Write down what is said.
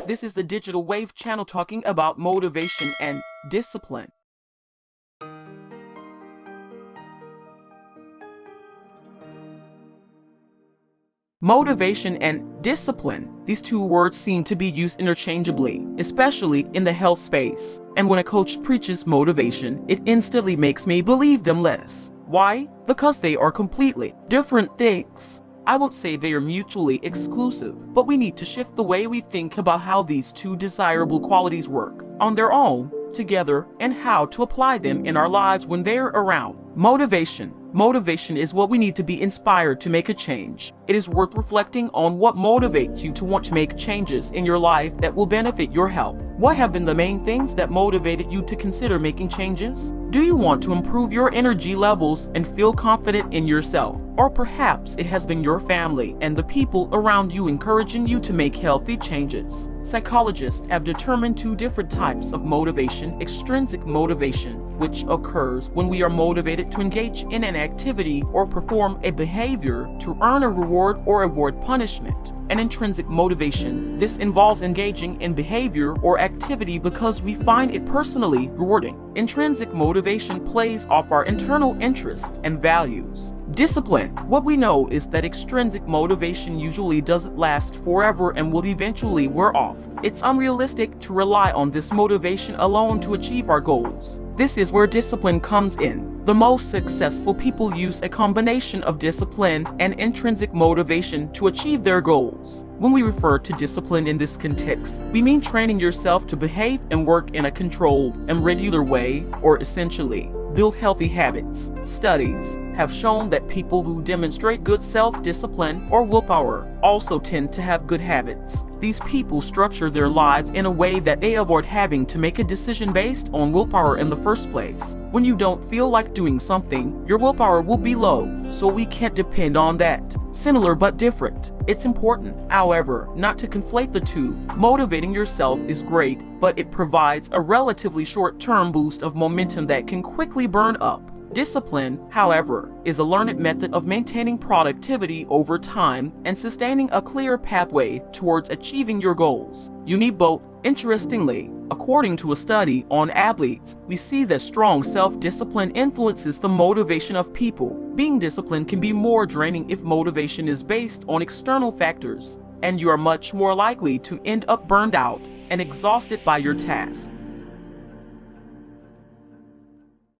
This is the Digital Wave channel talking about motivation and discipline. Motivation and discipline. These two words seem to be used interchangeably, especially in the health space. And when a coach preaches motivation, it instantly makes me believe them less. Why? Because they are completely different things. I won't say they are mutually exclusive, but we need to shift the way we think about how these two desirable qualities work on their own, together, and how to apply them in our lives when they're around. Motivation. Motivation is what we need to be inspired to make a change. It is worth reflecting on what motivates you to want to make changes in your life that will benefit your health. What have been the main things that motivated you to consider making changes? Do you want to improve your energy levels and feel confident in yourself? Or perhaps it has been your family and the people around you encouraging you to make healthy changes. Psychologists have determined two different types of motivation: extrinsic motivation, which occurs when we are motivated to engage in an activity or perform a behavior to earn a reward or avoid punishment, and intrinsic motivation. This involves engaging in behavior or activity because we find it personally rewarding. Intrinsic motivation plays off our internal interests and values. Discipline. What we know is that extrinsic motivation usually doesn't last forever and will eventually wear off. It's unrealistic to rely on this motivation alone to achieve our goals. This is where discipline comes in. The most successful people use a combination of discipline and intrinsic motivation to achieve their goals. When we refer to discipline in this context, we mean training yourself to behave and work in a controlled and regular way, or essentially, build healthy habits. Studies have shown that people who demonstrate good self-discipline or willpower also tend to have good habits. These people structure their lives in a way that they avoid having to make a decision based on willpower in the first place. When you don't feel like doing something, your willpower will be low, so we can't depend on that. Similar but different. It's important, however, not to conflate the two. Motivating yourself is great, but it provides a relatively short-term boost of momentum that can quickly burn up. Discipline, however, is a learned method of maintaining productivity over time and sustaining a clear pathway towards achieving your goals. You need both. Interestingly, according to a study on athletes, we see that strong self-discipline influences the motivation of people. Being disciplined can be more draining if motivation is based on external factors, and you are much more likely to end up burned out and exhausted by your tasks.